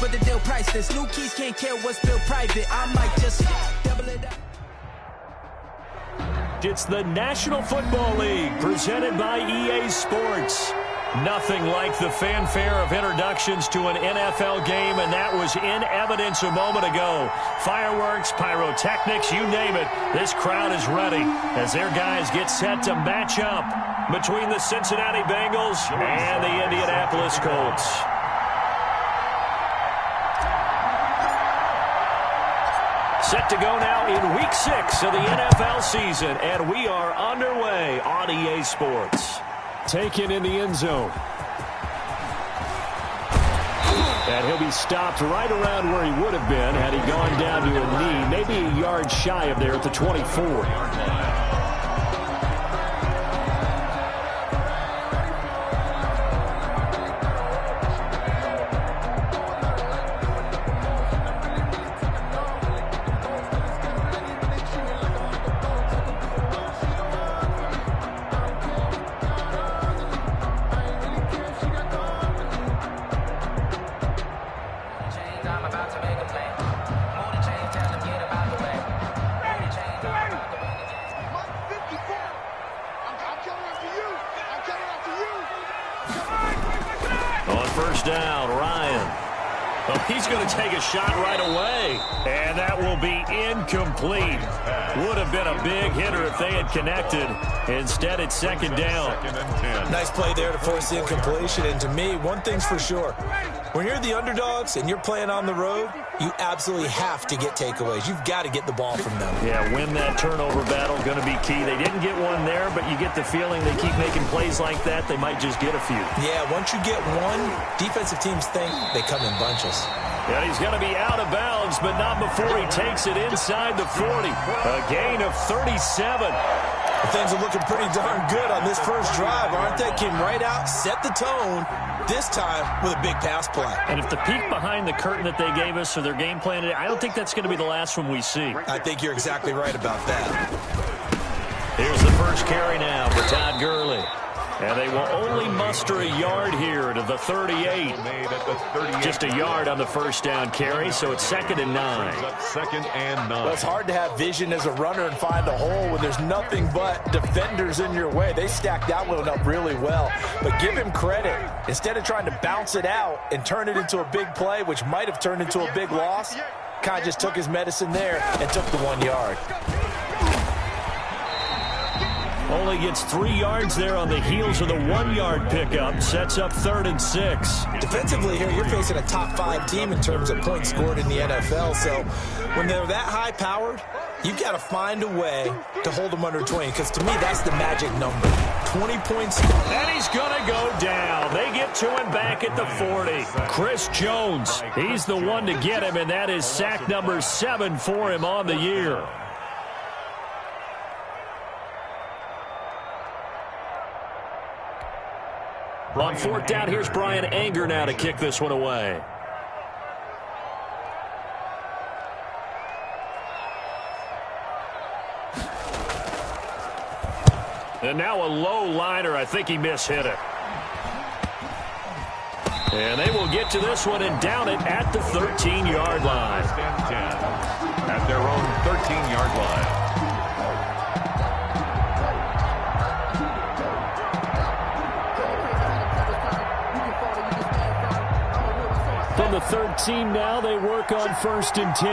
but the deal priceless. New keys can't kill what's built private. I might just double it up. It's the National Football League presented by EA Sports. Nothing like the fanfare of introductions to an NFL game, and that was in evidence a moment ago. Fireworks, pyrotechnics, you name it. This crowd is ready as their guys get set to match up between the Cincinnati Bengals and the Indianapolis Colts. Set to go now in Week 6 of the NFL season, and we are underway on EA Sports. Taken in the end zone. And he'll be stopped right around where he would have been had he gone down to a knee, maybe a yard shy of there at the 24. Down, Ryan. Oh, he's going to take a shot right away, and that will be incomplete. Would have been a big hitter if they had connected. Instead, it's second down. Nice play there to force the incompletion, and to me, one thing's for sure. When you're the underdogs and you're playing on the road, you absolutely have to get takeaways. You've got to get the ball from them. Yeah, win that turnover battle, going to be key. They didn't get one there, but you get the feeling they keep making plays like that, they might just get a few. Yeah, once you get one, defensive teams think they come in bunches. And he's going to be out of bounds, but not before he takes it inside the 40. A gain of 37. Things are looking pretty darn good on this first drive, aren't they? Came right out, set the tone, this time with a big pass play. And if the peek behind the curtain that they gave us or their game plan today, I don't think that's going to be the last one we see. I think you're exactly right about that. Here's the first carry now for Todd Gurley. And they will only muster a yard here to the 38. Just a yard on the first down carry, so it's 2nd and 9. Second and 9. Well, it's hard to have vision as a runner and find a hole when there's nothing but defenders in your way. They stacked that one up really well. But give him credit. Instead of trying to bounce it out and turn it into a big play, which might have turned into a big loss, kind of just took his medicine there and took the 1 yard. Only gets 3 yards there on the heels of the 1 yard pickup. Sets up 3rd and 6. Defensively here, you're facing a top 5 team in terms of points scored in the NFL. So when they're that high powered, you've got to find a way to hold them under 20. Because to me, that's the magic number. 20 points. And he's going to go down. They get to him back at the 40. Chris Jones, he's the one to get him, and that is sack number 7 for him on the year. On 4th down, here's Brian Anger now to kick this one away. And now a low liner. I think he mishit it. And they will get to this one and down it at the 13-yard line. At their own 13-yard line. From the 13 now, they work on 1st and 10.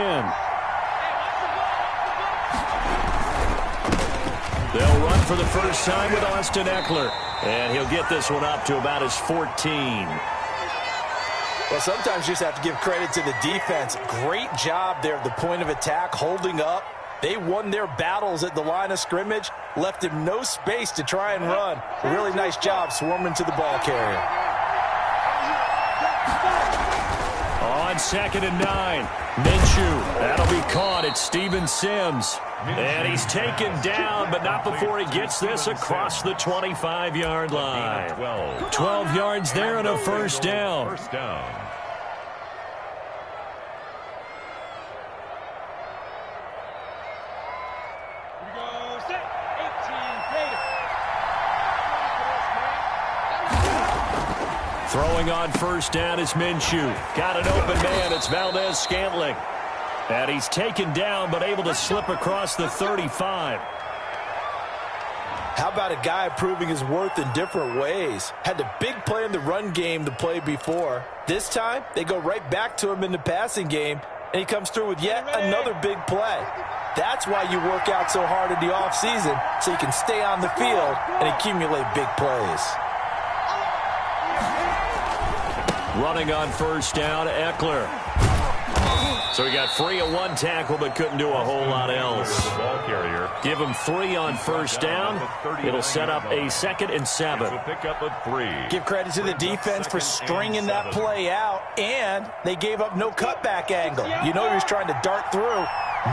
They'll run for the first time with Austin Eckler. And he'll get this one up to about his 14. Well, sometimes you just have to give credit to the defense. Great job there at the point of attack, holding up. They won their battles at the line of scrimmage, left him no space to try and run. A really nice job swarming to the ball carrier. On 2nd and 9, Minshew. That'll be caught. It's Steven Sims. And he's taken down, but not before he gets this across the 25-yard line. 12 yards there and a first down. Throwing on first down is Minshew. Got an open man. It's Valdez-Scantling. And he's taken down but able to slip across the 35. How about a guy proving his worth in different ways? Had the big play in the run game to play before. This time, they go right back to him in the passing game, and he comes through with yet another big play. That's why you work out so hard in the offseason, so you can stay on the field and accumulate big plays. Running on first down, Eckler. So he got free of one tackle but couldn't do a whole lot else. Ball carrier. Give him 3 on first down. It'll set up a 2nd and 7. So pick up a 3. Give credit to the defense for stringing that play out, and they gave up no cutback angle. You know he was trying to dart through.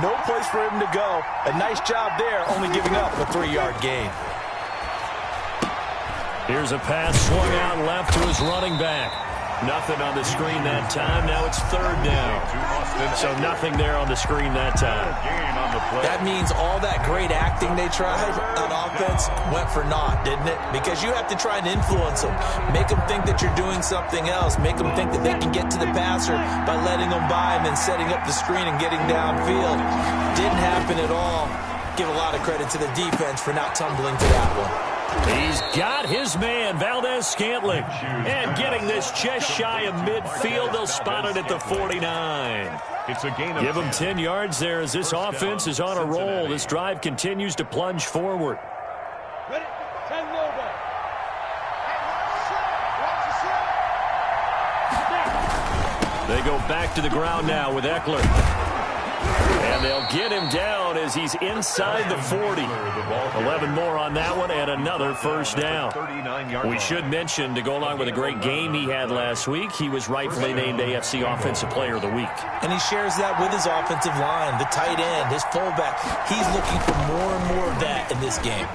No place for him to go. A nice job there, only giving up a 3-yard gain. Here's a pass swung out left to his running back. Nothing on the screen that time. Now it's 3rd down. So nothing there on the screen that time. That means all that great acting they tried on offense went for naught, didn't it? Because you have to try and influence them. Make them think that you're doing something else. Make them think that they can get to the passer by letting them by and then setting up the screen and getting downfield. Didn't happen at all. Give a lot of credit to the defense for not tumbling to that one. He's got his man, Valdez-Scantling. And getting this just shy of midfield. They'll spot it at the 49. It's a gain of Give him 10 yards there as this offense is on a roll. This drive continues to plunge forward. They go back to the ground now with Eckler. And they'll get him down as he's inside the 40. 11 more on that one and another first down. We should mention, to go along with a great game he had last week, he was rightfully named AFC Offensive Player of the Week. And he shares that with his offensive line, the tight end, his fullback. He's looking for more and more of that in this game.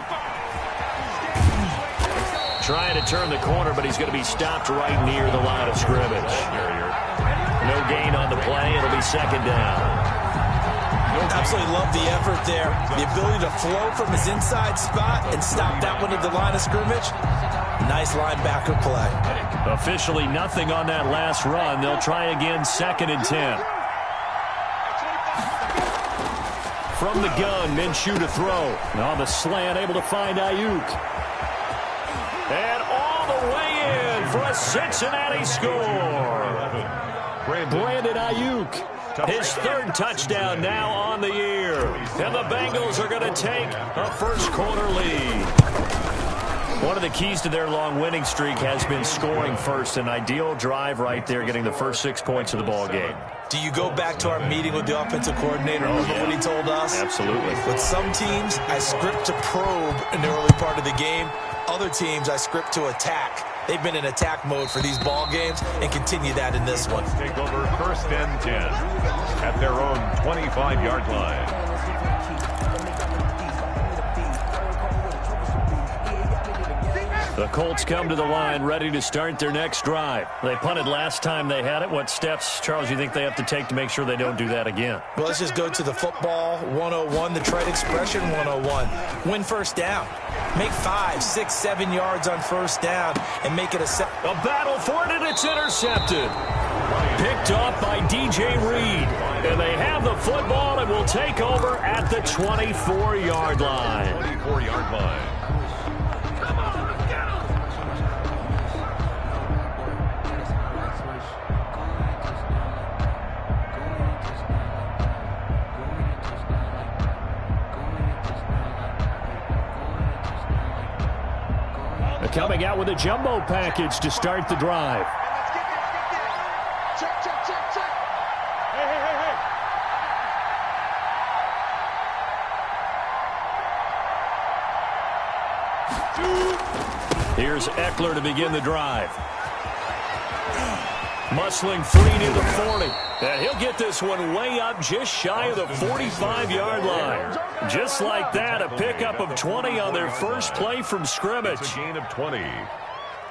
Trying to turn the corner, but he's going to be stopped right near the line of scrimmage. No gain on the play. It'll be 2nd down. Absolutely love the effort there. The ability to flow from his inside spot and stop that one at the line of scrimmage. Nice linebacker play. Officially nothing on that last run. They'll try again, 2nd and 10. From the gun, Minshew to throw. And on the slant, able to find Ayuk. And all the way in for a Cincinnati score. Brandon Ayuk. His 3rd touchdown now on the year. And the Bengals are going to take a first-quarter lead. One of the keys to their long winning streak has been scoring first. An ideal drive right there, getting the first 6 points of the ball game. Do you go back to our meeting with the offensive coordinator? Remember what he told us? Absolutely. With some teams, I script to probe in the early part of the game. Other teams, I script to attack. They've been in attack mode for these ball games and continue that in this one. Take over 1st and 10 at their own 25-yard line. The Colts come to the line ready to start their next drive. They punted last time they had it. What steps, Charles, you think they have to take to make sure they don't do that again? Well, let's just go to the football 101, the trade expression 101. Win first down. Make 5, 6, 7 yards on first down and make it a battle for it, and it's intercepted. Picked off by DJ Reed. And they have the football and will take over at the 24-yard line. 24-yard line. Coming out with a jumbo package to start the drive. Check. Hey. Here's Eckler to begin the drive. Muscling free near the 40. And he'll get this one way up just shy of the 45-yard line. Just like that, a pickup of 20 on their first play from scrimmage. It's a gain of 20.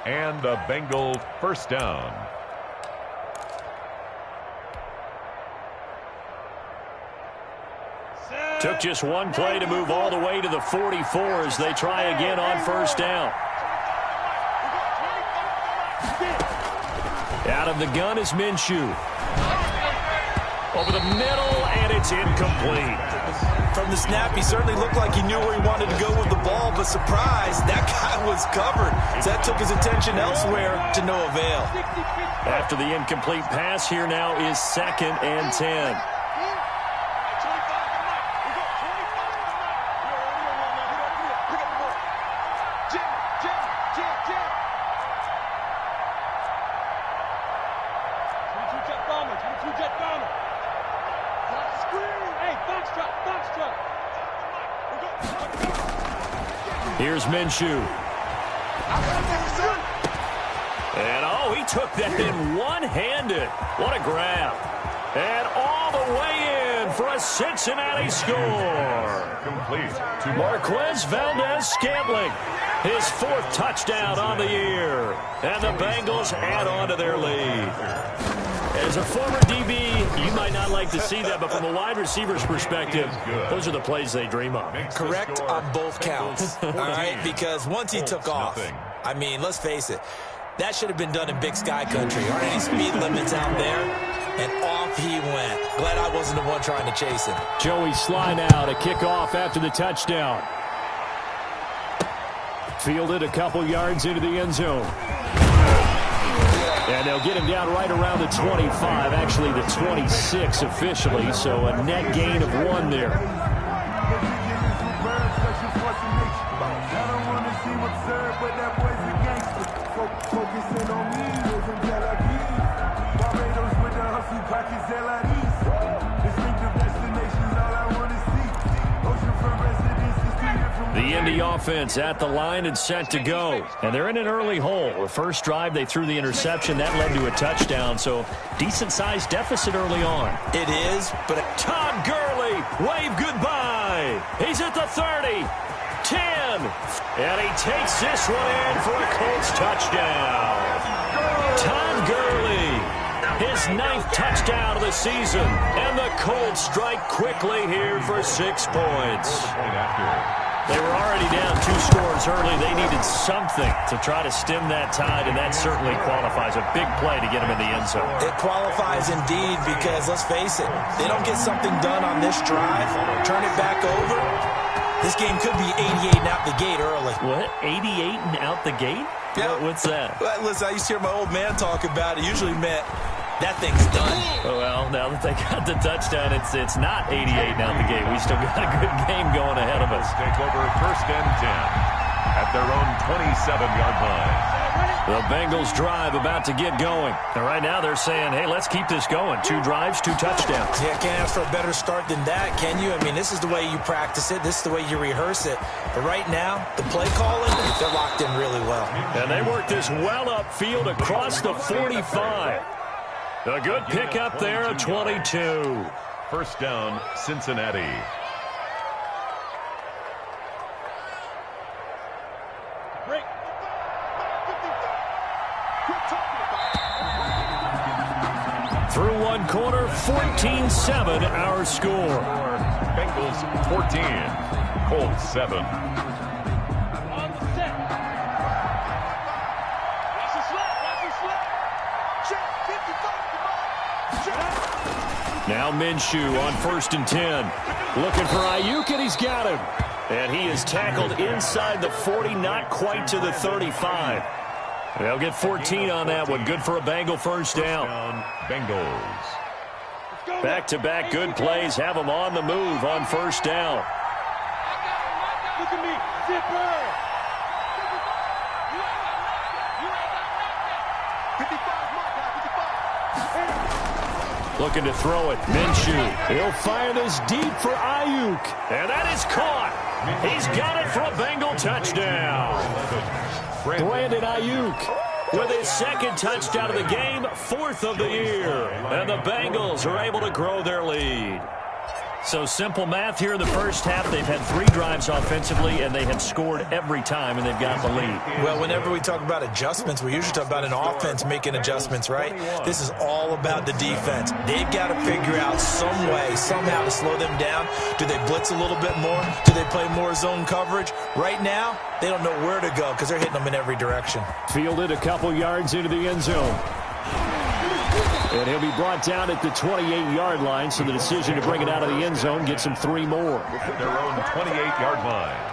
And a Bengal first down. Took just one play to move all the way to the 44 as they try again on first down. Out of the gun is Minshew. Over the middle, and it's incomplete. From the snap, he certainly looked like he knew where he wanted to go with the ball, but surprise, that guy was covered. So that took his attention elsewhere to no avail. After the incomplete pass, here now is 2nd and 10. Here's Minshew. And, oh, he took that in one-handed. What a grab. And all the way in for a Cincinnati score. Complete. Marquez Valdez-Scantling, his 4th touchdown on the year. And the Bengals add on to their lead. As a former DB, you might not like to see that, but from a wide receiver's perspective, those are the plays they dream of. Correct on both counts, all right? Because once he took off, I mean, let's face it, that should have been done in Big Sky Country. Aren't any speed limits out there? And off he went. Glad I wasn't the one trying to chase him. Joey Sly now to kick off after the touchdown. Fielded a couple yards into the end zone. And they'll get him down right around the 25, actually the 26 officially, so a net gain of 1 there. The Indy offense at the line and set to go. And they're in an early hole. The first drive, they threw the interception. That led to a touchdown, so decent-sized deficit early on. It is, but Todd Gurley, wave goodbye. He's at the 30, 10, and he takes this one in for a Colts touchdown. Todd Gurley, his 9th touchdown of the season, and the Colts strike quickly here for 6 points. They were already down 2 scores early. They needed something to try to stem that tide, and that certainly qualifies. A big play to get them in the end zone. it qualifies indeed because, let's face it, they don't get something done on this drive, turn it back over, this game could be 88 and out the gate early. What? 88 and out the gate? Yeah. What's that? Well, listen, I used to hear my old man talk about it. Usually meant that thing's done. Well, now that they got the touchdown, it's not 88 and out the gate. We still got a good game going ahead of us. Take over 1st and 10 at their own 27-yard line. The Bengals drive about to get going. And right now they're saying, hey, let's keep this going. 2 drives, 2 touchdowns. Yeah, can't ask for a better start than that, can you? I mean, this is the way you practice it. This is the way you rehearse it. But right now, the play calling, they're locked in really well. And they work this well upfield across the 45. A good pickup there at 22. 1st down, Cincinnati. Through one quarter, 14-7 our score. Bengals 14, Colts 7. Now Minshew on 1st and 10. Looking for Ayuk, and he's got him. And he is tackled inside the 40, not quite to the 35. They'll get 14 on that one. Good for a Bengal 1st down. Bengals. Back-to-back good plays have them on the move on 1st down. Look at me, zipper. Looking to throw it. Minshew. He'll fire this deep for Ayuk. And that is caught. He's got it for a Bengal touchdown. Brandon Ayuk with his 2nd touchdown of the game, 4th of the year. And the Bengals are able to grow their lead. So simple math here in the first half. They've had 3 drives offensively, and they have scored every time, and they've got the lead. Well, whenever we talk about adjustments, we usually talk about an offense making adjustments, right? This is all about the defense. They've got to figure out some way, somehow to slow them down. Do they blitz a little bit more? Do they play more zone coverage? Right now, they don't know where to go because they're hitting them in every direction. Fielded a couple yards into the end zone. And he'll be brought down at the 28-yard line, so the decision to bring it out of the end zone gets him 3 more. At their own 28-yard line.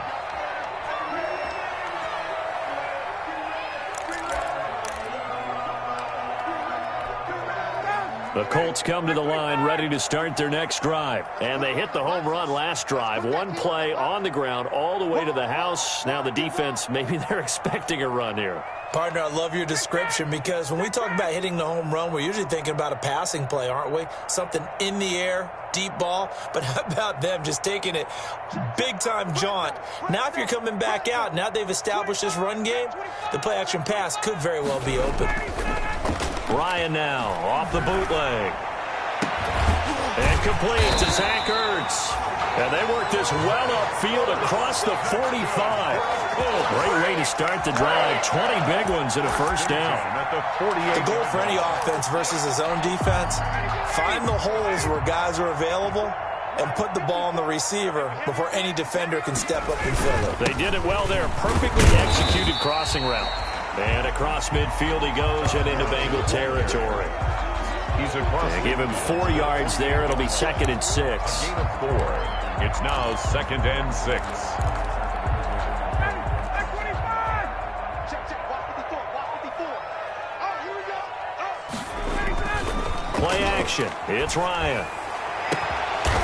The Colts come to the line ready to start their next drive. And they hit the home run last drive. One play on the ground all the way to the house. Now the defense, maybe they're expecting a run here. Partner, I love your description because when we talk about hitting the home run, we're usually thinking about a passing play, aren't we? Something in the air, deep ball. But how about them just taking it big-time jaunt? Now if you're coming back out, now they've established this run game, the play-action pass could very well be open. Ryan now off the bootleg. And complete to Zach Ertz. And they work this well upfield across the 45. Oh, great way to start the drive. 20 big ones and a first down. The goal for any offense versus his own defense, find the holes where guys are available and put the ball on the receiver before any defender can step up and fill it. They did it well there. Perfectly executed crossing route. And across midfield he goes and into Bengal territory. He's across. They give him 4 yards there. It'll be 2nd and 6. Gain of 4. It's now 2nd and 6. Play action. It's Ryan.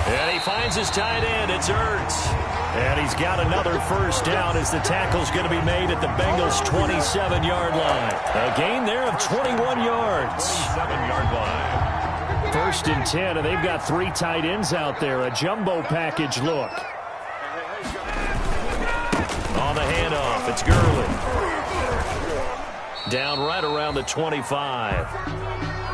And he finds his tight end. It's Ertz. And he's got another first down as the tackle's going to be made at the Bengals' 27-yard line. A gain there of 21 yards. 7-yard line. 1st and 10, and they've got 3 tight ends out there. A jumbo package look. On the handoff, it's Gurley. Down right around the 25.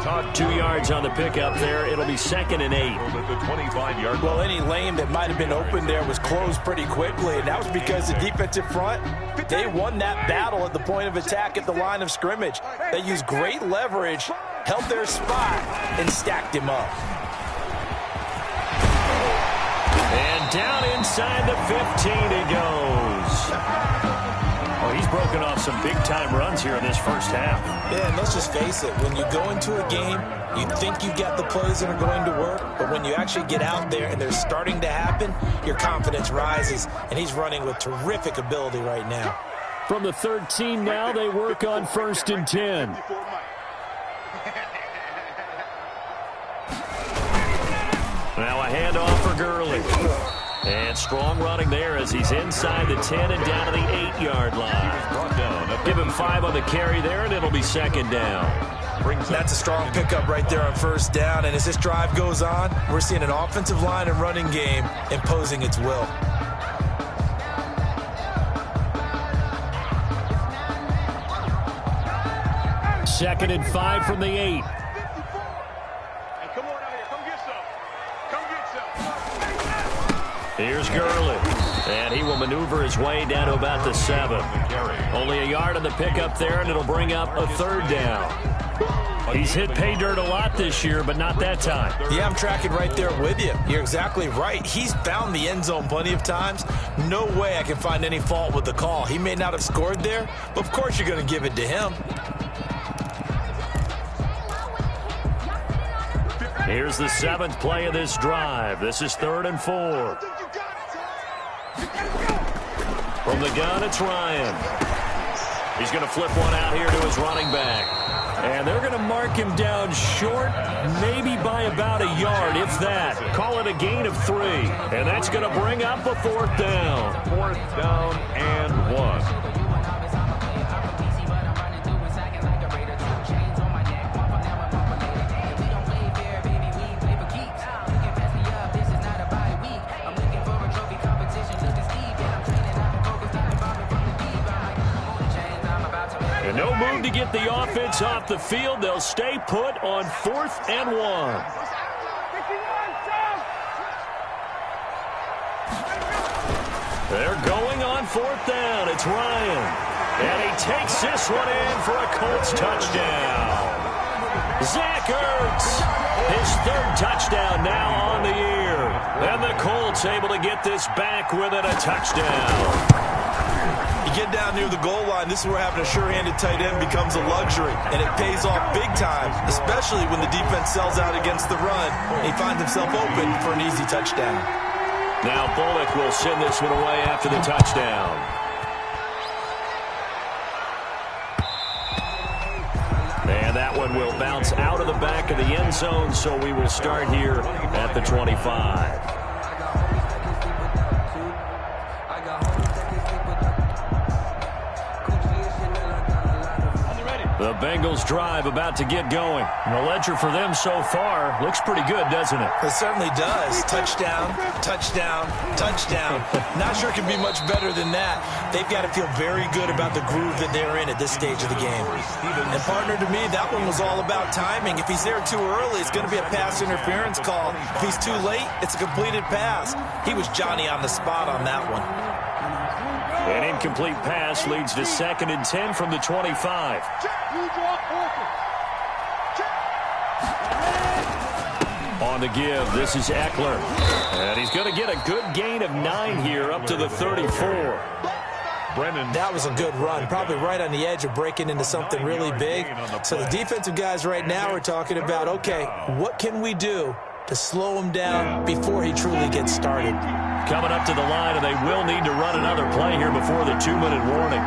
Todd 2 yards on the pickup there. It'll be 2nd and 8. At the 25-yard line. Well, any lane that might have been open there was closed pretty quickly, and that was because the defensive front, they won that battle at the point of attack at the line of scrimmage. They used great leverage, held their spot, and stacked him up. And down inside the 15 he goes. Oh, he's broken off some big-time runs here in this first half. Yeah, and let's just face it. When you go into a game, you think you've got the plays that are going to work, but when you actually get out there and they're starting to happen, your confidence rises, and he's running with terrific ability right now. From the 13 now, they work on 1st and 10. Now a handoff for Gurley. And strong running there as he's inside the 10 and down to the 8-yard line. Give him 5 on the carry there, and it'll be 2nd down. That's a strong pickup right there on 1st down, and as this drive goes on, we're seeing an offensive line and running game imposing its will. Second and 5 from the 8. Here's Gurley, and he will maneuver his way down to about the 7. Only a yard on the pickup there, and it'll bring up a 3rd down. He's hit pay dirt a lot this year, but not that time. Yeah, I'm tracking right there with you. You're exactly right. He's found the end zone plenty of times. No way I can find any fault with the call. He may not have scored there, but of course you're going to give it to him. Here's the 7th play of this drive. This is 3rd and 4. From the gun, it's Ryan. He's going to flip one out here to his running back. And they're going to mark him down short, maybe by about a yard, if that. Call it a gain of 3. And that's going to bring up a 4th down. 4th down and 1. No move to get the offense off the field. They'll stay put on 4th and 1. They're going on 4th down. It's Ryan. And he takes this one in for a Colts touchdown. Zach Ertz, his 3rd touchdown now on the year. And the Colts able to get this back within a touchdown. You get down near the goal line, this is where having a sure-handed tight end becomes a luxury, and it pays off big time, especially when the defense sells out against the run, and he finds himself open for an easy touchdown. Now Bullock will send this one away after the touchdown. And that one will bounce out of the back of the end zone, so we will start here at the 25. The Bengals drive about to get going. And the ledger for them so far looks pretty good, doesn't it? It certainly does. Touchdown, touchdown, touchdown. Not sure it can be much better than that. They've got to feel very good about the groove that they're in at this stage of the game. And partner, to me, that one was all about timing. If he's there too early, it's going to be a pass interference call. If he's too late, it's a completed pass. He was Johnny on the spot on that one. An incomplete pass leads to 2nd and 10 from the 25. On the give, this is Eckler. And he's going to get a good gain of 9 here up to the 34. Brennan. That was a good run, probably right on the edge of breaking into something really big. So the defensive guys right now are talking about, okay, what can we do to slow him down before he truly gets started? Coming up to the line, and they will need to run another play here before the 2-minute warning.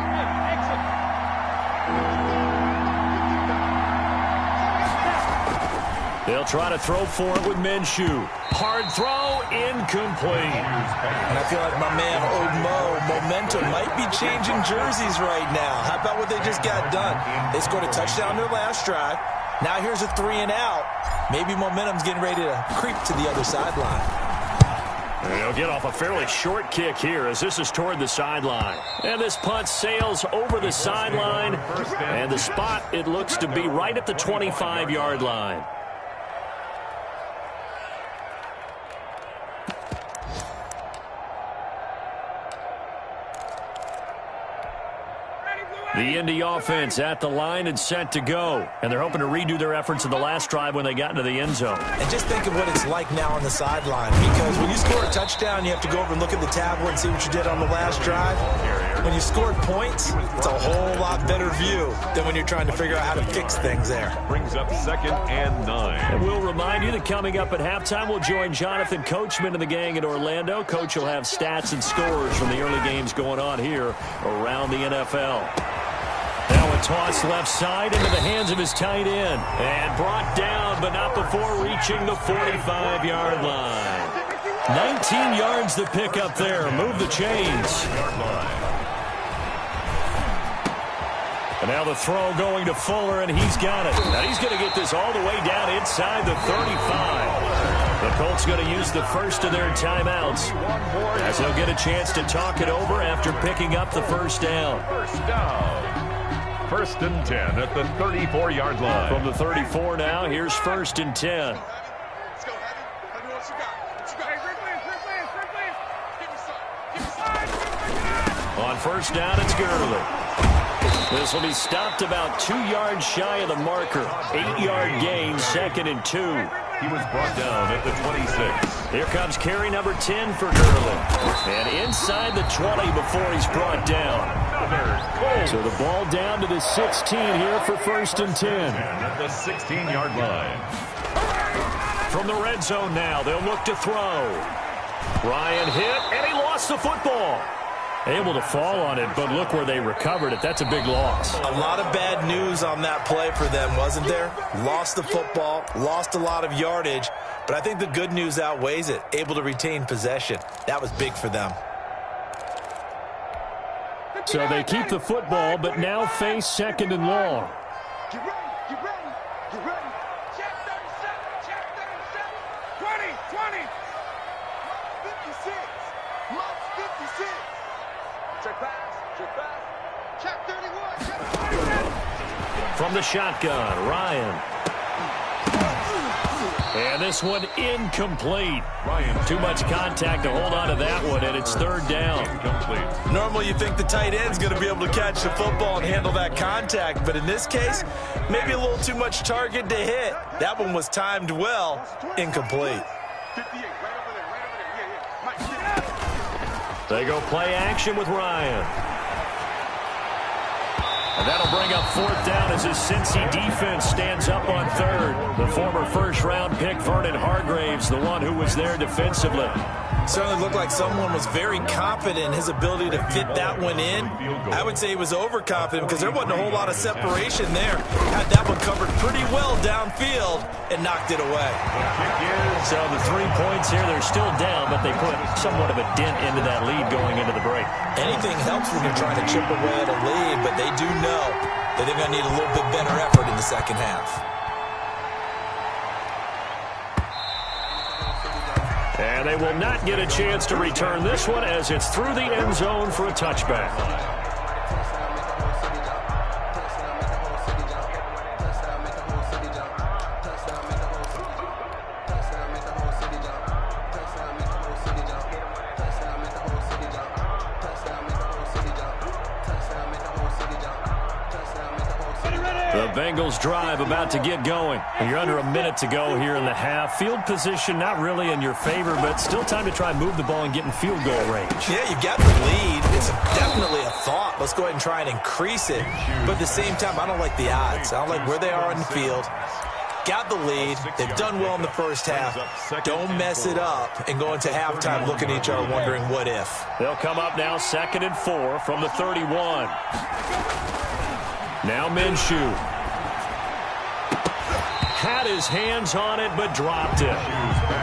They'll try to throw for it with Minshew. Hard throw, incomplete. And I feel like my man, Old Mo, momentum might be changing jerseys right now. How about what they just got done? They scored a touchdown their last drive. Now here's a 3 and out. Maybe momentum's getting ready to creep to the other sideline. They'll get off a fairly short kick here as this is toward the sideline. And this punt sails over the sideline. And the spot, it looks to be right at the 25-yard line. The Indy offense at the line and set to go. And they're hoping to redo their efforts in the last drive when they got into the end zone. And just think of what it's like now on the sideline. Because when you score a touchdown, you have to go over and look at the tablet and see what you did on the last drive. When you scored points, it's a whole lot better view than when you're trying to figure out how to fix things there. Brings up 2nd and 9. And we'll remind you that coming up at halftime, we'll join Jonathan Coachman and the gang in Orlando. Coach will have stats and scores from the early games going on here around the NFL. Now a toss left side into the hands of his tight end. And brought down, but not before reaching the 45-yard line. 19 yards to pick up there. Move the chains. And now the throw going to Fuller, and he's got it. Now he's going to get this all the way down inside the 35. The Colts going to use the first of their timeouts as they'll get a chance to talk it over after picking up the first down. First down. 1st and 10 at the 34-yard line. From the 34 now, here's 1st and 10. On first down, it's Gurley. This will be stopped about 2 yards shy of the marker. 8-yard gain, 2nd and 2. He was brought down at the 26. Here comes carry number 10 for Gurley. And inside the 20 before he's brought down. So the ball down to the 16 here for 1st and 10. At the 16-yard line. From the red zone now, they'll look to throw. Ryan hit, and he lost the football. Able to fall on it, but look where they recovered it. That's a big loss. A lot of bad news on that play for them, wasn't there? Lost the football, lost a lot of yardage, but I think the good news outweighs it. Able to retain possession. That was big for them. So they keep the football, but now face 2nd and long. Get ready, get ready, get ready. Check 37, check 37. 20, 20. 56. Mark 56. Check pass, check 31, check 21. From the shotgun, Ryan. And this one incomplete. Ryan. Too much contact to hold on to that one, and it's 3rd down. Incomplete. Normally you think the tight end's going to be able to catch the football and handle that contact, but in this case, maybe a little too much target to hit. That one was timed well, incomplete. 58, right over there, yeah. Mike, They go play action with Ryan. And that'll bring up 4th down as his Cincy defense stands up on 3rd. The former first-round pick, Vernon Hargraves, the one who was there defensively. Certainly looked like someone was very confident in his ability to fit that one in. I would say he was overconfident because there wasn't a whole lot of separation there. Had that one covered pretty well downfield and knocked it away. So the 3 points here, they're still down, but they put somewhat of a dent into that lead going into the break. Anything helps when you're trying to chip away at a lead, but they do know that they're going to need a little bit better effort in the second half. And they will not get a chance to return this one as it's through the end zone for a touchback. The Bengals drive about to get going. You're under a minute to go here in the half. Field position not really in your favor, but still time to try and move the ball and get in field goal range. Yeah, you've got the lead. It's definitely a thought. Let's go ahead and try and increase it. But at the same time, I don't like the odds. I don't like where they are on the field. Got the lead. They've done well in the first half. Don't mess it up and go into halftime looking at each other wondering what if. They'll come up now 2nd and 4 from the 31. Now Minshew. Had his hands on it, but dropped it.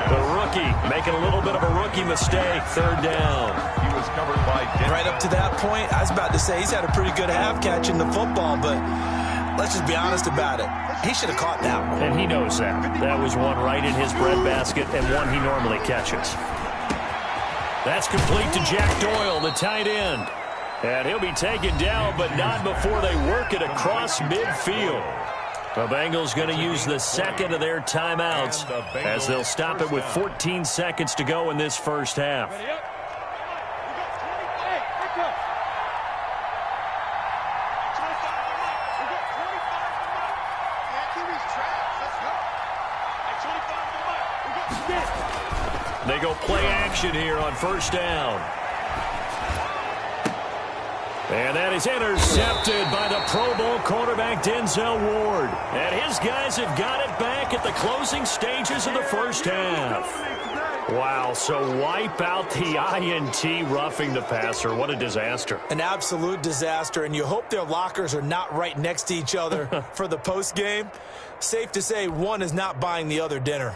The rookie making a little bit of a rookie mistake. 3rd down. He was covered by right up to that point, I was about to say he's had a pretty good half catching the football, but let's just be honest about it. He should have caught that one. And he knows that. That was one right in his breadbasket and one he normally catches. That's complete to Jack Doyle, the tight end. And he'll be taken down, but not before they work it across midfield. The Bengals going to use the second of their timeouts as they'll stop it with 14 seconds to go in this first half. They go play action here on 1st down. And that is intercepted by the Pro Bowl quarterback Denzel Ward. And his guys have got it back at the closing stages of the first half. Wow, so wipe out the INT roughing the passer. What a disaster. An absolute disaster, and you hope their lockers are not right next to each other for the postgame. Safe to say one is not buying the other dinner.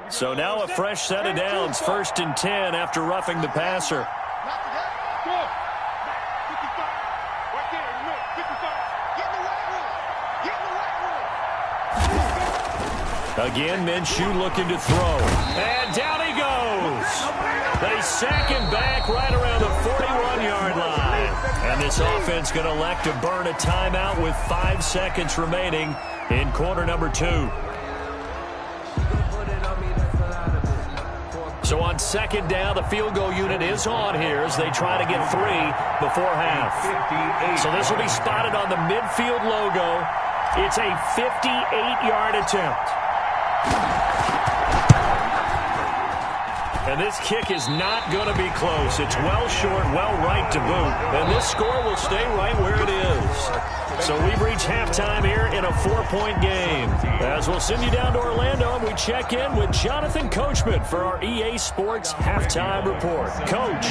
So now a fresh set of downs, 1st and 10 after roughing the passer. Again, Minshew looking to throw. And down he goes. They sack him back right around the 41-yard line. And this offense going to elect to burn a timeout with 5 seconds remaining in quarter number 2. So on 2nd down, the field goal unit is on here as they try to get 3 before half. So this will be spotted on the midfield logo. It's a 58-yard attempt. And this kick is not going to be close. It's well short, well right to boot. And this score will stay right where it is. So we've reached halftime here in a 4-point game. As we'll send you down to Orlando and we check in with Jonathan Coachman for our EA Sports Halftime Report. Coach.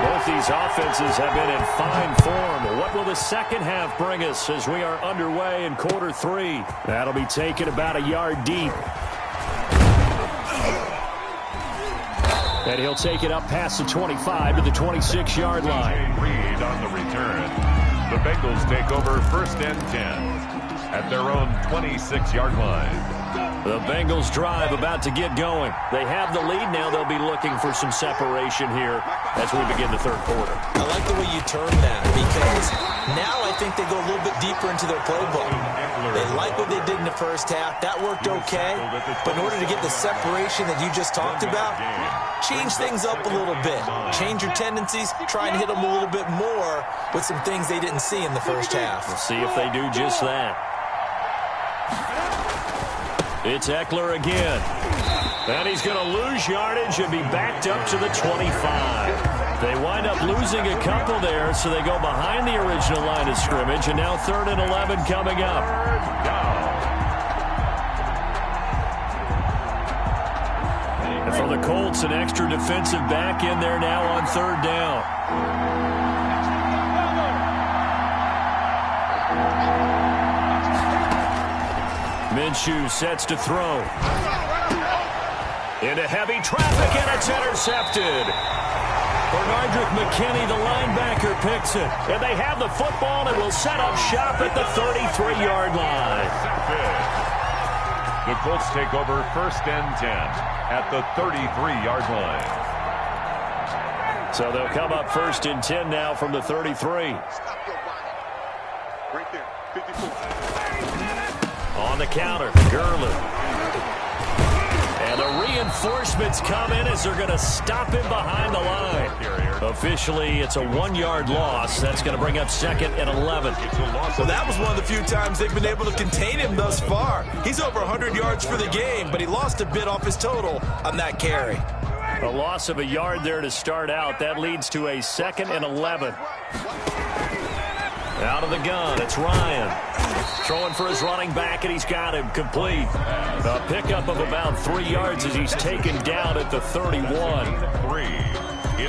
Both these offenses have been in fine form. What will the second half bring us as we are underway in quarter 3? That'll be taken about a yard deep. And he'll take it up past the 25 to the 26-yard line. Reed on the return. The Bengals take over 1st and 10 at their own 26-yard line. The Bengals drive about to get going. They have the lead now. They'll be looking for some separation here as we begin the 3rd quarter. I like the way you term that because now I think they go a little bit deeper into their playbook. They like what they did in the first half. That worked okay. But in order to get the separation that you just talked about, change things up a little bit. Change your tendencies. Try and hit them a little bit more with some things they didn't see in the first half. We'll see if they do just that. It's Eckler again. And he's going to lose yardage and be backed up to the 25. They wind up losing a couple there, so they go behind the original line of scrimmage, and now 3rd and 11 coming up. And for the Colts, an extra defensive back in there now on 3rd down. Minshew sets to throw. Into heavy traffic, and it's intercepted. Bernardrick McKinney, the linebacker, picks it. And they have the football and will set up shop at the 33-yard line. The Colts take over 1st and 10 at the 33-yard line. So they'll come up 1st and 10 now from the 33. Stop your body. Right there, 54. On the counter, Gurley. And the reinforcements come in as they're going to stop him behind the line. Officially, it's a 1-yard loss. That's going to bring up 2nd and 11. Well, that was one of the few times they've been able to contain him thus far. He's over 100 yards for the game, but he lost a bit off his total on that carry. A loss of a yard there to start out. That leads to a 2nd and 11. Out of the gun, it's Ryan. Throwing for his running back, and he's got him complete. A pickup of about 3 yards as he's taken down at the 31.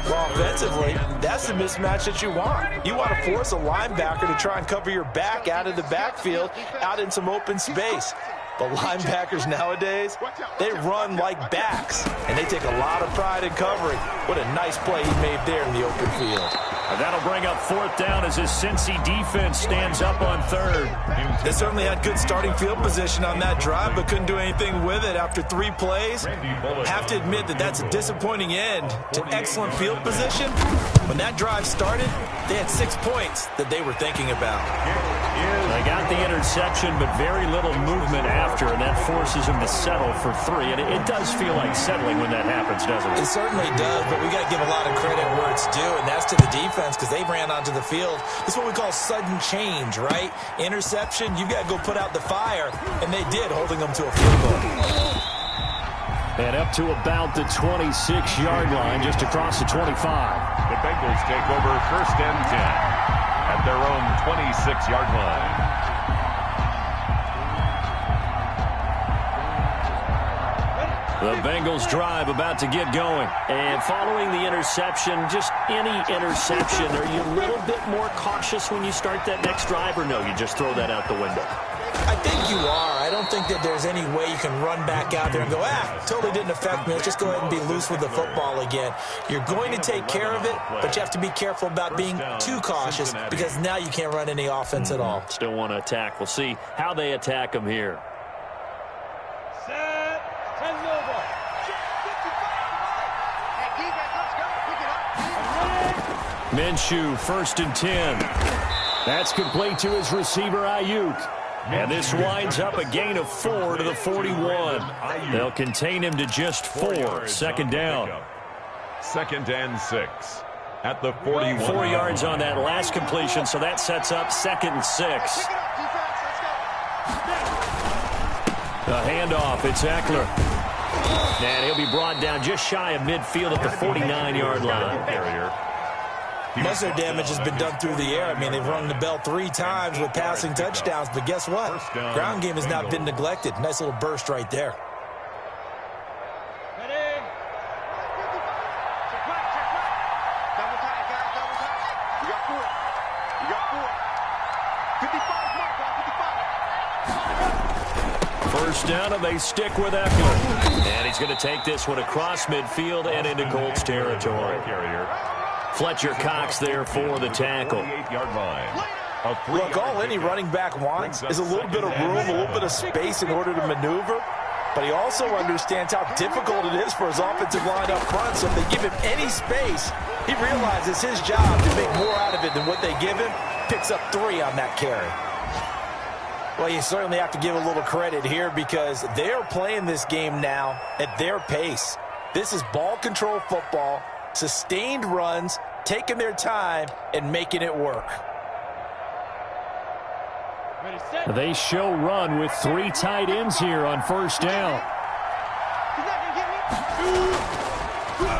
Well, offensively, that's the mismatch that you want. You want to force a linebacker to try and cover your back out of the backfield, out in some open space. But linebackers nowadays, they run like backs, and they take a lot of pride in covering. What a nice play he made there in the open field. And that'll bring up 4th down as his Cincy defense stands up on 3rd. They certainly had good starting field position on that drive, but couldn't do anything with it after 3 plays. Have to admit that that's a disappointing end to excellent field position. When that drive started, they had 6 points that they were thinking about. They got the interception, but very little movement after, and that forces him to settle for 3. And it does feel like settling when that happens, doesn't it? It certainly does, but we got to give a lot of credit where it's due, and that's to the defense because they ran onto the field. This is what we call sudden change, right? Interception, you got to go put out the fire, and they did, holding them to a field goal. And up to about the 26-yard line, just across the 25. The Bengals take over 1st and 10 at their own 26-yard line. The Bengals drive about to get going. And following the interception, just any interception, are you a little bit more cautious when you start that next drive, or no, you just throw that out the window? I think you are. I don't think that there's any way you can run back out there and go, totally didn't affect me. Let's just go ahead and be loose with the football again. You're going to take care of it, but you have to be careful about being too cautious because now you can't run any offense at all. Still want to attack. We'll see how they attack them here. Set. 10 over. Hey, defense, let's go. Pick it up. Minshew, 1st and 10. That's complete to his receiver, Ayuk. And this winds up a gain of 4 to the 41. They'll contain him to just 4. 2nd down. 2nd and 6 at the 41. 4 yards on that last completion, so that sets up 2nd and 6. The handoff, it's Eckler. And he'll be brought down just shy of midfield at the 49-yard line. Most of their damage has been done through the air. I mean, they've rung the bell 3 times with passing touchdowns, but guess what? Ground game has not been neglected. Nice little burst right there. Ready? Check back, check back. Double time, guys, double time. You got 4. You got 4. 55 mark, 55. First down, and they stick with Eckler. And he's going to take this one across midfield and into Colts territory. Fletcher Cox there for the tackle. Look, all any running back wants is a little bit of room, a little bit of space in order to maneuver. But he also understands how difficult it is for his offensive line up front. So if they give him any space, he realizes his job to make more out of it than what they give him. Picks up 3 on that carry. Well, you certainly have to give a little credit here because they're playing this game now at their pace. This is ball control football, sustained runs, taking their time, and making it work. They show run with 3 tight ends here on first down.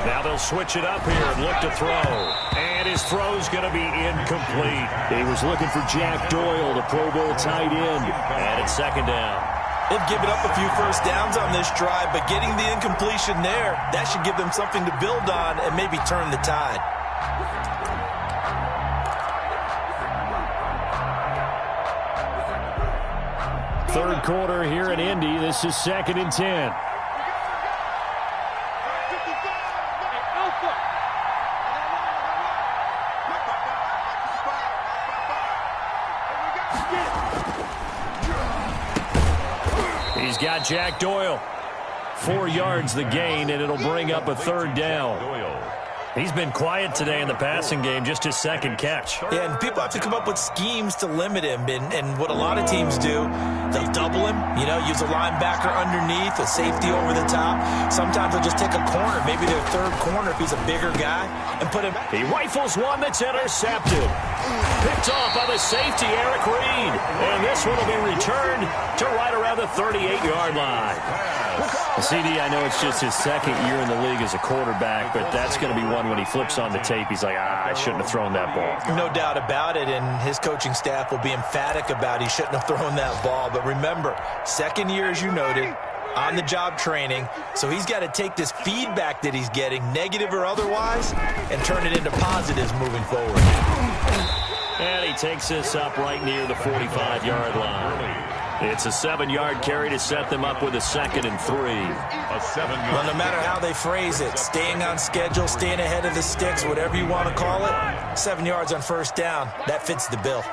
Now they'll switch it up here and look to throw. And his throw's going to be incomplete. He was looking for Jack Doyle, the Pro Bowl tight end. And it's second down. They've given up a few first downs on this drive, but getting the incompletion there, that should give them something to build on and maybe turn the tide. Third quarter here in Indy. This is 2nd and 10. He's got Jack Doyle. 4 yards the gain, and it'll bring up a third down. He's been quiet today in the passing game, just his second catch. Yeah, and people have to come up with schemes to limit him. And what a lot of teams do, they'll double him, use a linebacker underneath, a safety over the top. Sometimes they'll just take a corner, maybe their third corner if he's a bigger guy, and put him. He rifles one that's intercepted. Picked off by the safety, Eric Reed. And this one will be returned to right around the 38-yard line. CD, I know it's just his second year in the league as a quarterback, but that's going to be one when he flips on the tape, he's like, I shouldn't have thrown that ball. No doubt about it, and his coaching staff will be emphatic about he shouldn't have thrown that ball. But remember, second year, as you noted, on-the-job training, so he's got to take this feedback that he's getting, negative or otherwise, and turn it into positives moving forward. And he takes this up right near the 45-yard line. It's a 7-yard carry to set them up with a 2nd and 3. Well, no matter how they phrase it, staying on schedule, staying ahead of the sticks, whatever you want to call it, 7 yards on first down, that fits the bill.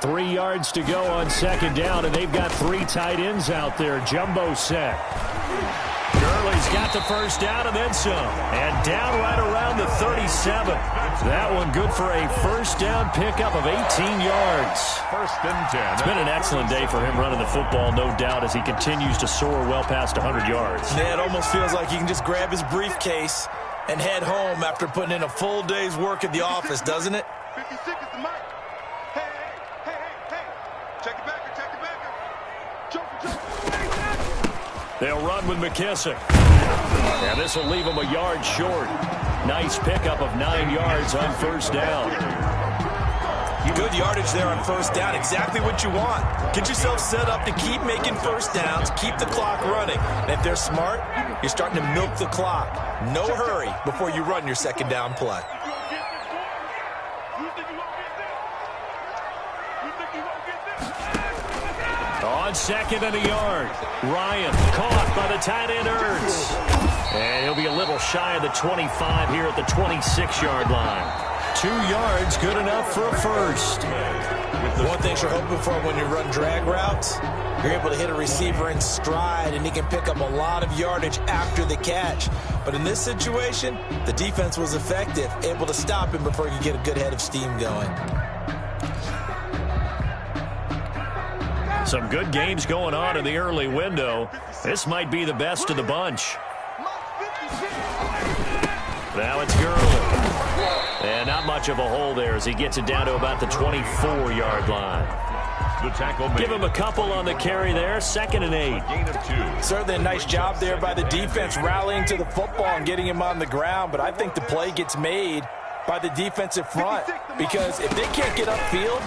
3 yards to go on second down, and they've got 3 tight ends out there. Jumbo set. Gurley's got the first down and then some. And down right around the 37. That one good for a first down pickup of 18 yards. 1st and 10. It's been an excellent day for him running the football, no doubt, as he continues to soar well past 100 yards. Yeah, it almost feels like he can just grab his briefcase and head home after putting in a full day's work at the office, doesn't it? 56 is the mark. Hey. Check it back. Jump. They'll run with McKissick. And this will leave him a yard short. Nice pickup of 9 yards on first down. Good yardage there on first down. Exactly what you want. Get yourself set up to keep making first downs, keep the clock running. And if they're smart, you're starting to milk the clock. No hurry before you run your second down play. On 2nd and a yard. Ryan caught by the tight end Ertz. And he'll be a little shy of the 25 here at the 26-yard line. 2 yards, good enough for a first. One thing you're hoping for when you run drag routes, you're able to hit a receiver in stride, and he can pick up a lot of yardage after the catch. But in this situation, the defense was effective, able to stop him before he could get a good head of steam going. Some good games going on in the early window. This might be the best of the bunch. Now it's Gurley. And not much of a hole there as he gets it down to about the 24-yard line. The tackle Give him a couple on the carry there. 2nd and 8. Gain of 2. Certainly a nice job there by the defense rallying to the football and getting him on the ground. But I think the play gets made by the defensive front, because if they can't get upfield,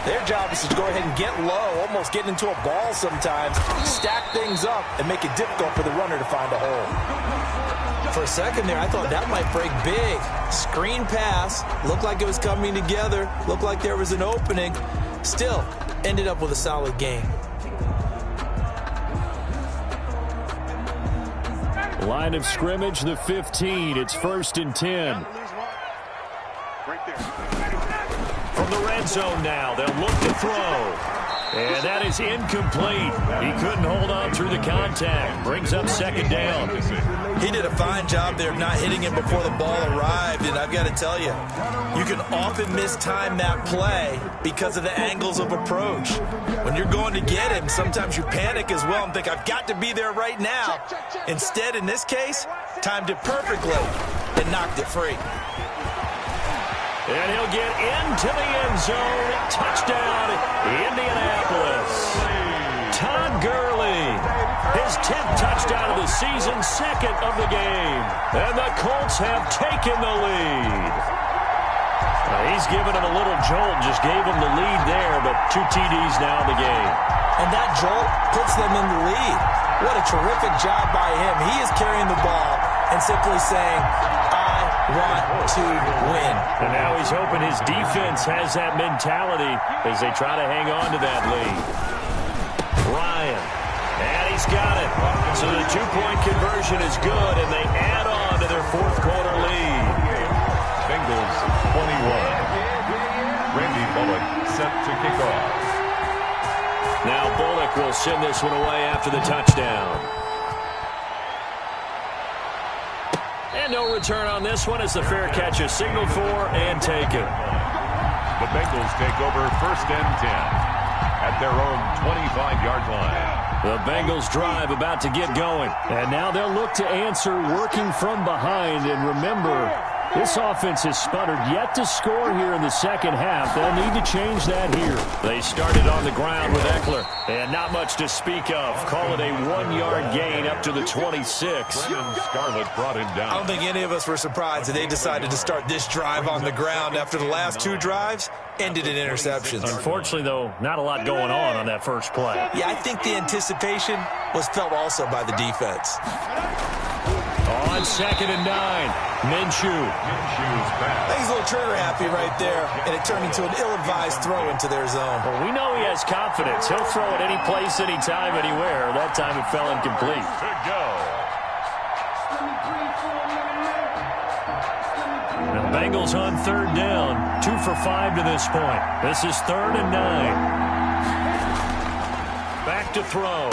their job is to go ahead and get low, almost get into a ball sometimes, stack things up, and make it difficult for the runner to find a hole. For a second there, I thought that might break big. Screen pass, looked like it was coming together, looked like there was an opening. Still, ended up with a solid game. Line of scrimmage, the 15. It's 1st and 10. From the red zone now, they'll look to throw. And that is incomplete. He couldn't hold on through the contact. Brings up 2nd down. He did a fine job there of not hitting him before the ball arrived. And I've got to tell you, you can often mistime that play because of the angles of approach. When you're going to get him, sometimes you panic as well and think, I've got to be there right now. Instead, in this case, timed it perfectly and knocked it free. And he'll get into the end zone. Touchdown, Indianapolis. Todd Gurley, his 10th touchdown of the season, 2nd of the game. And the Colts have taken the lead. He's given him a little jolt, just gave him the lead there, but 2 TDs now in the game. And that jolt puts them in the lead. What a terrific job by him. He is carrying the ball and simply saying, I want to win. And now he's hoping his defense has that mentality as they try to hang on to that lead. Ryan, and he's got it. So the 2-point conversion is good, and they add on to their 4th quarter lead. Bengals 21. Randy Bullock set to kick off. Now Bullock will send this one away after the touchdown. And no return on this one as the fair catch is signaled for and taken. The Bengals take over 1st and 10 at their own 25-yard line. The Bengals drive about to get going. And now they'll look to answer working from behind. And remember, this offense has sputtered yet to score here in the second half. They'll need to change that here. They started on the ground with Eckler. And not much to speak of. Call it a 1-yard gain up to the 26. Brendan Scarlett brought him down. I don't think any of us were surprised that they decided to start this drive on the ground after the last 2 drives ended in interceptions. Unfortunately, though, not a lot going on that first play. Yeah, I think the anticipation was felt also by the defense. On 2nd and 9, Minshew. Minshew's back. He's a little trigger happy right there, and it turned into an ill-advised throw into their zone. Well, we know he has confidence. He'll throw it any place, anytime, anywhere. That time it fell incomplete. To go. The Bengals on 3rd down. 2 for 5 to this point. This is 3rd and 9. Back to throw.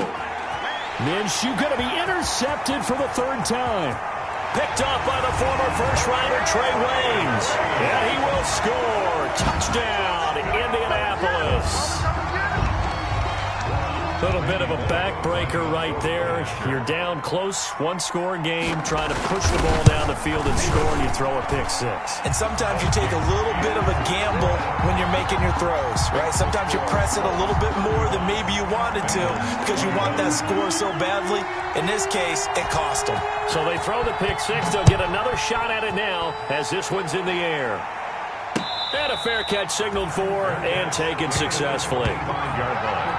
Minshew going to be intercepted for the 3rd time. Picked up by the former first-rounder Trey Waynes. And he will score. Touchdown, Indianapolis. A little bit of a backbreaker right there. You're down close, 1-score game, trying to push the ball down the field and score, and you throw a pick-6. And sometimes you take a little bit of a gamble when you're making your throws, right? Sometimes you press it a little bit more than maybe you wanted to because you want that score so badly. In this case, it cost them. So they throw the pick-6. They'll get another shot at it now as this one's in the air. And a fair catch signaled for and taken successfully. 5-yard line.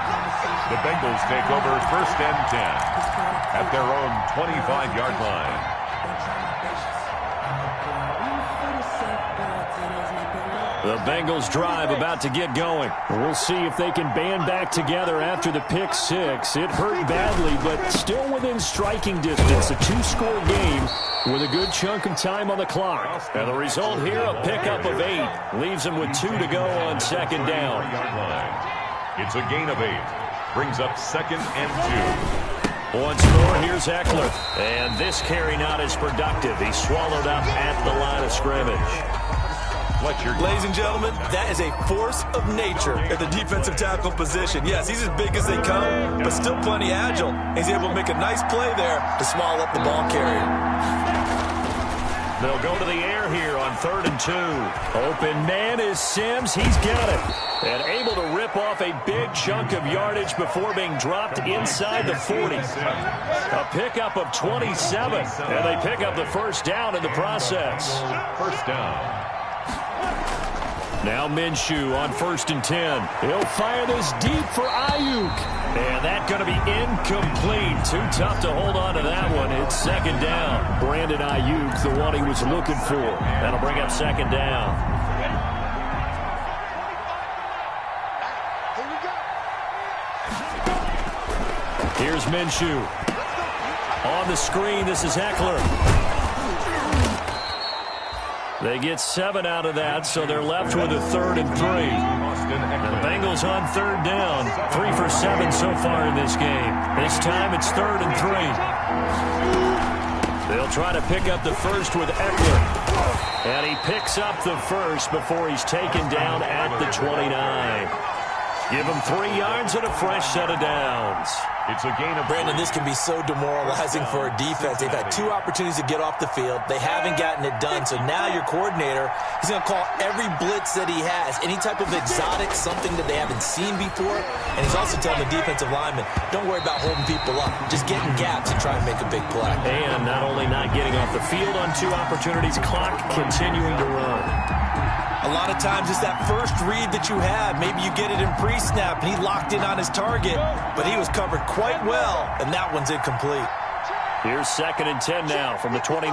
The Bengals take over 1st and 10 at their own 25-yard line. The Bengals drive about to get going. We'll see if they can band back together after the pick-6. It hurt badly, but still within striking distance. A 2-score game with a good chunk of time on the clock. And the result here, a pickup of 8. Leaves them with 2 to go on 2nd down. It's a gain of 8. Brings up 2nd and 2. Once more, here's Eckler. And this carry not as productive. He's swallowed up at the line of scrimmage. Ladies and gentlemen, that is a force of nature at the defensive tackle position. Yes, he's as big as they come, but still plenty agile. He's able to make a nice play there to swallow up the ball carrier. They'll go to the air here on 3rd and 2. Open man is Sims. He's got it. And able to rip off a big chunk of yardage before being dropped inside the 40. A pickup of 27. And they pick up the 1st down in the process. 1st down. Now Minshew on 1st and 10. He'll fire this deep for Ayuk. And that's going to be incomplete. Too tough to hold on to that one. It's 2nd down. Brandon Ayuk, the one he was looking for. That'll bring up 2nd down. Here's Minshew. On the screen, this is Eckler. They get 7 out of that, so they're left with a 3rd and 3. And the Bengals on 3rd down. 3 for 7 so far in this game. This time it's 3rd and 3. They'll try to pick up the 1st with Eckler. And he picks up the 1st before he's taken down at the 29. Give him 3 yards and a fresh set of downs. It's a gain of Brandon, this can be so demoralizing for a defense. They've had 2 opportunities to get off the field. They haven't gotten it done. So now your coordinator is going to call every blitz that he has, any type of exotic, something that they haven't seen before. And he's also telling the defensive lineman, don't worry about holding people up. Just get in gaps and try and make a big play. And not only not getting off the field on 2 opportunities, clock continuing to run. A lot of times it's that first read that you have. Maybe you get it in pre-snap, and he locked in on his target, but he was covered quite well, and that one's incomplete. Here's 2nd and 10 now from the 29.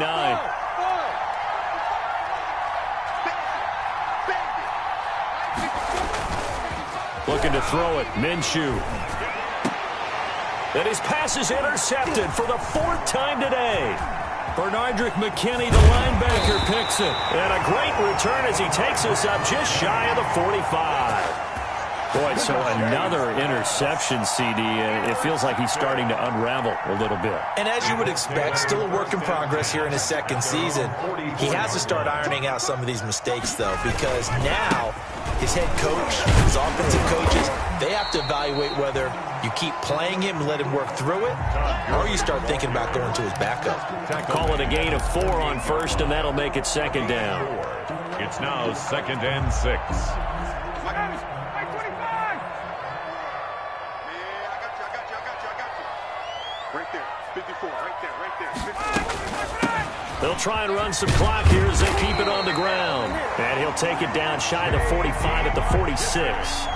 Looking to throw it, Minshew. And his pass is intercepted for the 4th time today. Bernardrick McKinney, the linebacker, picks it. And a great return as he takes us up just shy of the 45. Boy, so another interception, CD. It feels like he's starting to unravel a little bit. And as you would expect, still a work in progress here in his 2nd season. He has to start ironing out some of these mistakes, though, because now his head coach, his offensive coaches, they have to evaluate whether you keep playing him and let him work through it, or you start thinking about going to his backup. Call it a gain of 4 on 1st, and that'll make it 2nd down. It's now 2nd and 6. Right there, 54, right there, 54. They'll try and run some clock here as they keep it on the ground. And he'll take it down shy of the 45 at the 46.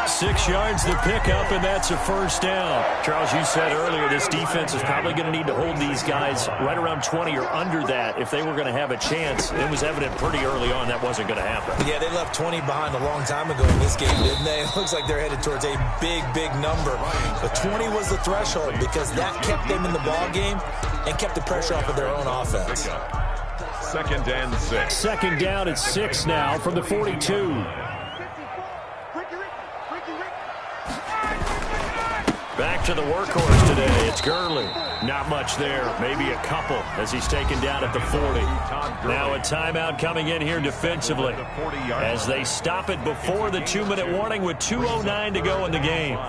6 yards to pick up, and that's a 1st down. Charles, you said earlier this defense is probably going to need to hold these guys right around 20 or under that if they were going to have a chance. It was evident pretty early on that wasn't going to happen. Yeah, they left 20 behind a long time ago in this game, didn't they? It looks like they're headed towards a big, big number. But 20 was the threshold because that kept them in the ball game and kept the pressure off of their own offense. 2nd and 6. 2nd down at 6 now from the 42. Back to the workhorse today. It's Gurley. Not much there. Maybe a couple as he's taken down at the 40. Now a timeout coming in here defensively as they stop it before the 2-minute warning with 2:09 to go in the game.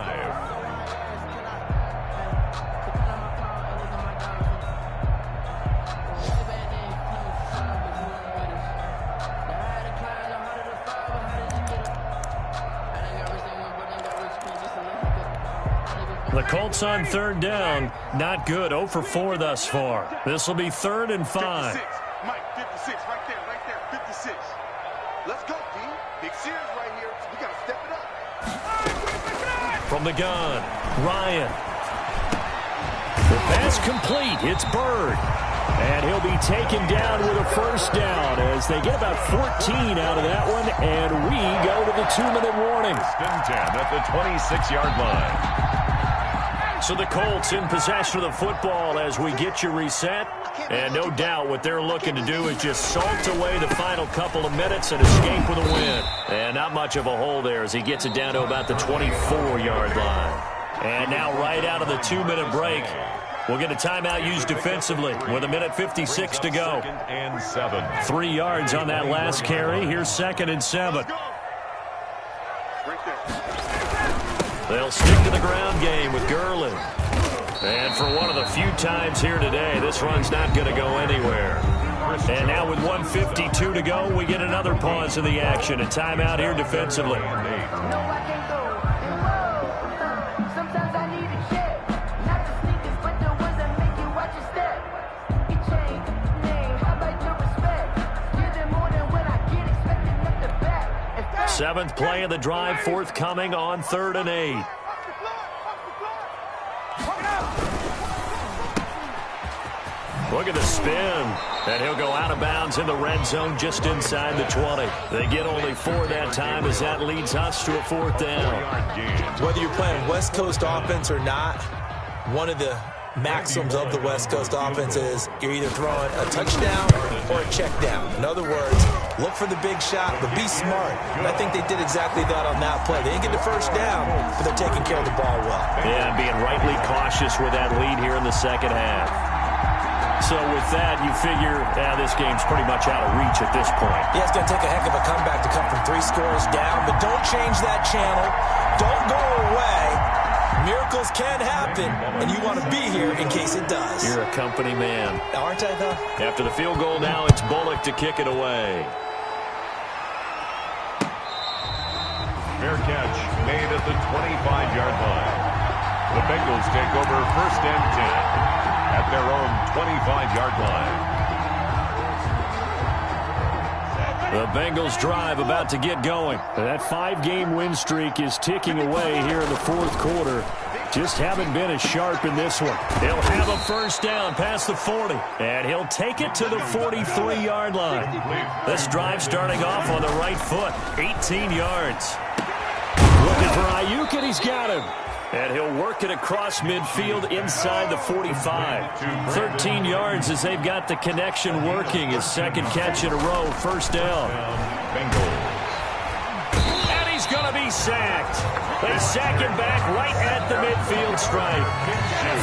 The Colts on 3rd down. Not good. 0 for 4 thus far. This will be 3rd and 5. 56. Mike, 56. Right there. 56. Let's go, D. Big series right here. We got to step it up. From the gun, Ryan. The pass complete. It's Bird. And he'll be taken down with a 1st down as they get about 14 out of that one. And we go to the 2-minute warning. 10 at the 26-yard line. So the Colts in possession of the football as we get you reset. And no doubt what they're looking to do is just salt away the final couple of minutes and escape with a win. And not much of a hole there as he gets it down to about the 24-yard line. And now right out of the 2-minute break, we'll get a timeout used defensively with 1:56 to go. 2nd and 7. 3 yards on that last carry. Here's 2nd and 7. They'll stick to the ground game with Gurley. And for one of the few times here today, this run's not going to go anywhere. And now with 1:52 to go, we get another pause in the action. A timeout here defensively. Seventh play of the drive forthcoming on 3rd and 8. Look at the spin. And he'll go out of bounds in the red zone just inside the 20. They get only 4 that time as that leads us to a 4th down. Whether you're playing West Coast offense or not, one of the maxims of the West Coast offense is you're either throwing a touchdown or a check down. In other words, look for the big shot, but be smart. And I think they did exactly that on that play. They didn't get the 1st down, but they're taking care of the ball well. Yeah, being rightly cautious with that lead here in the 2nd half. So with that, you figure this game's pretty much out of reach at this point. Yeah, it's going to take a heck of a comeback to come from 3 scores down, but don't change that channel. Don't go away. Miracles can happen, and you want to be here in case it does. You're a company man. Aren't I, though? After the field goal now, it's Bullock to kick it away. Fair catch made at the 25-yard line. The Bengals take over 1st and 10 at their own 25-yard line. The Bengals drive about to get going. That 5-game win streak is ticking away here in the 4th quarter. Just haven't been as sharp in this one. He'll have a first down past the 40, and he'll take it to the 43-yard line. This drive starting off on the right foot, 18 yards. Looking for Ayuk, and he's got him. And he'll work it across midfield inside the 45. 13 yards as they've got the connection working. His 2nd catch in a row, first down. And he's going to be sacked. They sack him back right at the midfield stripe.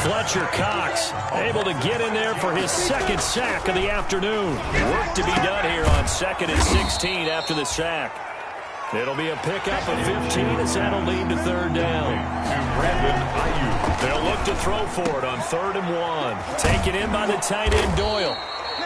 Fletcher Cox able to get in there for his 2nd sack of the afternoon. Work to be done here on 2nd and 16 after the sack. It'll be a pickup of 15 as that'll lead to 3rd down. They'll look to throw for it on 3rd and 1. Taken in by the tight end Doyle.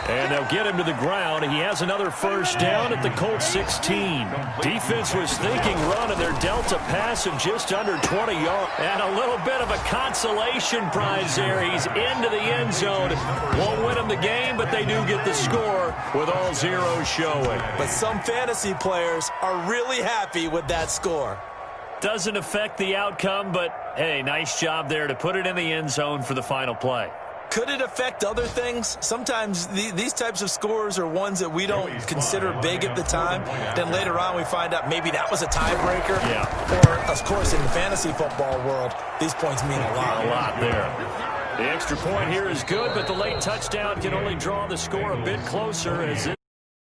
And they'll get him to the ground. He has another first down at the Colts 16. Defense was thinking run, and they're dealt a pass of just under 20 yards. And a little bit of a consolation prize there. He's into the end zone. Won't win them the game, but they do get the score with all zeros showing. But some fantasy players are really happy with that score. Doesn't affect the outcome, but, hey, nice job there to put it in the end zone for the final play. Could it affect other things? Sometimes these types of scores are ones that we don't consider big at the time. Then later on we find out maybe that was a tiebreaker. Yeah. Or, of course, in the fantasy football world, these points mean a lot. A lot there. The extra point here is good, but the late touchdown can only draw the score a bit closer as it